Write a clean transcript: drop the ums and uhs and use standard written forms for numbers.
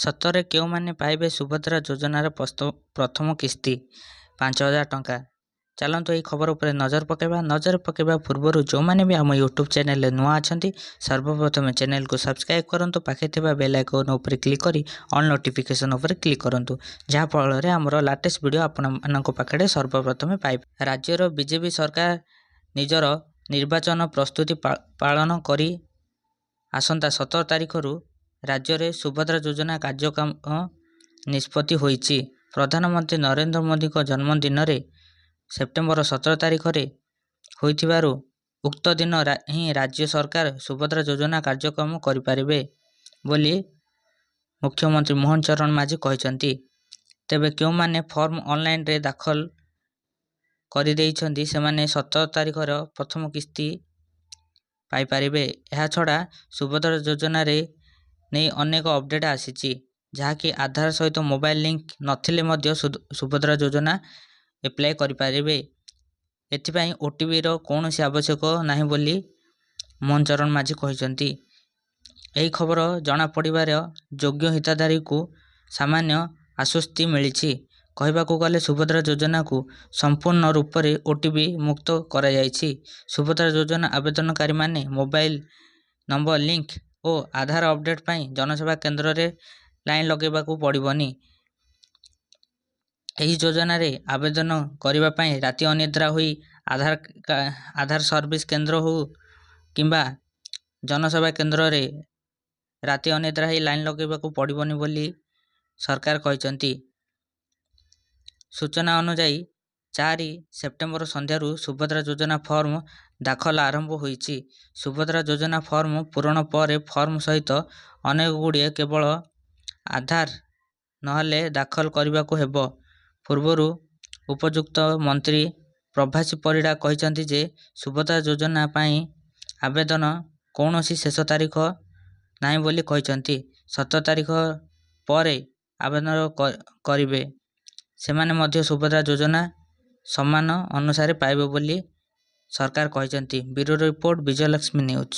ସତରେ କେଉଁମାନେ ପାଇବେ ସୁଭଦ୍ରା ଯୋଜନାର ପ୍ରଥମ କିସ୍ତି 5,000 ଟଙ୍କା? ଚାଲନ୍ତୁ ଏହି ଖବର ଉପରେ ନଜର ପକାଇବା। ନଜର ପକାଇବା ପୂର୍ବରୁ ଯେଉଁମାନେ ବି ଆମ ୟୁଟ୍ୟୁବ୍ ଚ୍ୟାନେଲରେ ନୂଆ ଅଛନ୍ତି ସର୍ବପ୍ରଥମେ ଚ୍ୟାନେଲକୁ ସବସ୍କ୍ରାଇବ୍ କରନ୍ତୁ। ପାଖରେ ଥିବା ବେଲ୍ ଆଇକନ୍ ଉପରେ କ୍ଲିକ୍ କରି ଅଲ୍ ନୋଟିଫିକେସନ୍ ଉପରେ କ୍ଲିକ୍ କରନ୍ତୁ, ଯାହାଫଳରେ ଆମର ଲାଟେଷ୍ଟ ଭିଡ଼ିଓ ଆପଣମାନଙ୍କ ପାଖରେ ସର୍ବପ୍ରଥମେ ପାଇବେ। ରାଜ୍ୟର ବିଜେପି ସରକାର ନିଜର ନିର୍ବାଚନ ପ୍ରସ୍ତୁତି ପାଳନ କରି ଆସନ୍ତା 17 ତାରିଖରୁ ରାଜ୍ୟରେ ସୁଭଦ୍ରା ଯୋଜନା କାର୍ଯ୍ୟକ୍ରମ ନିଷ୍ପତ୍ତି ହୋଇଛି। ପ୍ରଧାନମନ୍ତ୍ରୀ ନରେନ୍ଦ୍ର ମୋଦିଙ୍କ ଜନ୍ମଦିନରେ ସେପ୍ଟେମ୍ବର 17 ତାରିଖରେ ହୋଇଥିବାରୁ ଉକ୍ତ ଦିନ ହିଁ ରାଜ୍ୟ ସରକାର ସୁଭଦ୍ରା ଯୋଜନା କାର୍ଯ୍ୟକ୍ରମ କରିପାରିବେ ବୋଲି ମୁଖ୍ୟମନ୍ତ୍ରୀ ମୋହନ ଚରଣ ମାଝୀ କହିଛନ୍ତି। ତେବେ କେଉଁମାନେ ଫର୍ମ ଅନଲାଇନରେ ଦାଖଲ କରିଦେଇଛନ୍ତି ସେମାନେ 17 ତାରିଖର ପ୍ରଥମ କିସ୍ତି ପାଇପାରିବେ। ଏହାଛଡ଼ା ସୁଭଦ୍ରା ଯୋଜନାରେ ନେଇ ଅନେକ ଅପଡେଟ୍ ଆସିଛି, ଯାହାକି ଆଧାର ସହିତ ମୋବାଇଲ ଲିଙ୍କ ନଥିଲେ ମଧ୍ୟ ସୁଭଦ୍ରା ଯୋଜନା ଆପ୍ଲାଏ କରିପାରିବେ। ଏଥିପାଇଁ OTPର କୌଣସି ଆବଶ୍ୟକ ନାହିଁ ବୋଲି ମୋହନ ଚରଣ ମାଝୀ କହିଛନ୍ତି। ଏହି ଖବର ଜଣାପଡ଼ିବାର ଯୋଗ୍ୟ ହିତାଧିକାରୀଙ୍କୁ ସାମାନ୍ୟ ଆଶ୍ୱସ୍ତି ମିଳିଛି। କହିବାକୁ ଗଲେ ସୁଭଦ୍ରା ଯୋଜନାକୁ ସମ୍ପୂର୍ଣ୍ଣ ରୂପରେ OTP ମୁକ୍ତ କରାଯାଇଛି। ସୁଭଦ୍ରା ଯୋଜନା ଆବେଦନକାରୀମାନେ ମୋବାଇଲ ନମ୍ବର ଲିଙ୍କ ଓ ଆଧାର ଅପଡେଟ୍ ପାଇଁ ଜନସେବା କେନ୍ଦ୍ରରେ ଲାଇନ୍ ଲଗାଇବାକୁ ପଡ଼ିବନି। ଏହି ଯୋଜନାରେ ଆବେଦନ କରିବା ପାଇଁ ରାତି ଅନିଦ୍ରା ହୋଇ ଆଧାର ସର୍ଭିସ କେନ୍ଦ୍ର ହେଉ କିମ୍ବା ଜନସେବା କେନ୍ଦ୍ରରେ ରାତି ଅନିଦ୍ରା ହୋଇ ଲାଇନ୍ ଲଗାଇବାକୁ ପଡ଼ିବନି ବୋଲି ସରକାର କହିଛନ୍ତି। ସୂଚନା ଅନୁଯାୟୀ 4 ସେପ୍ଟେମ୍ବର ସନ୍ଧ୍ୟାରୁ ସୁଭଦ୍ରା ଯୋଜନା ଫର୍ମ ଦାଖଲ ଆରମ୍ଭ ହୋଇଛି। ସୁଭଦ୍ରା ଯୋଜନା ଫର୍ମ ପୂରଣ ପରେ ଫର୍ମ ସହିତ ଅନେକଗୁଡ଼ିଏ କେବଳ ଆଧାର ନହେଲେ ଦାଖଲ କରିବାକୁ ହେବ। ପୂର୍ବରୁ ଉପଯୁକ୍ତ ମନ୍ତ୍ରୀ ପ୍ରଭାସୀ ପରିଡ଼ା କହିଛନ୍ତି ଯେ ସୁଭଦ୍ରା ଯୋଜନା ପାଇଁ ଆବେଦନ କୌଣସି ଶେଷ ତାରିଖ ନାହିଁ ବୋଲି କହିଛନ୍ତି। 17 ତାରିଖ ପରେ ଆବେଦନ କରିବେ ସେମାନେ ମଧ୍ୟ ସୁଭଦ୍ରା ଯୋଜନା ସମାନ ଅନୁସାରେ ପାଇବେ ବୋଲି ସରକାର କହିଛନ୍ତି। Bureau report, Vijayalakshmi news.